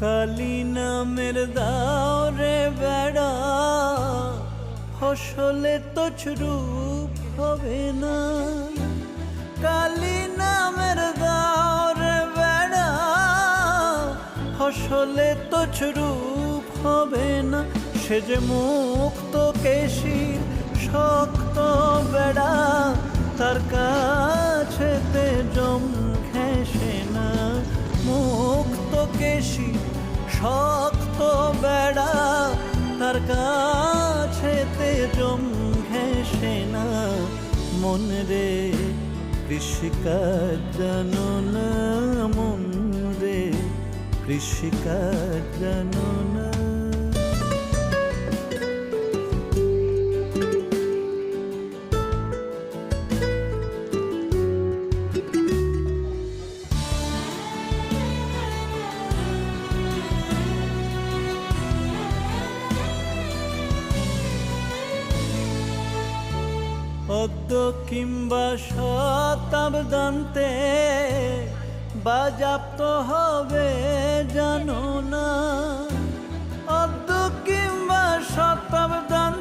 কালী নামের দাও রে বেড়া, ফসলে তো রূপ হবে না। কালী নামের দাও রে বেড়া, ফসলে তো রূপ হবে না। সে যে মুক্ত কেশির শক্ত বেড়া, তার কাছেতে জম ঘেঁষে না। মুক্ত কেশি শক্ত বেড়া, তার কাছেতে জম ঘেঁষে না। মন রে কৃষিকাজ জানো না, মন রে কৃষিকাজ জানো না। অদ্য কিংবা শতাব্দান্তে বাজাপ্ত হবে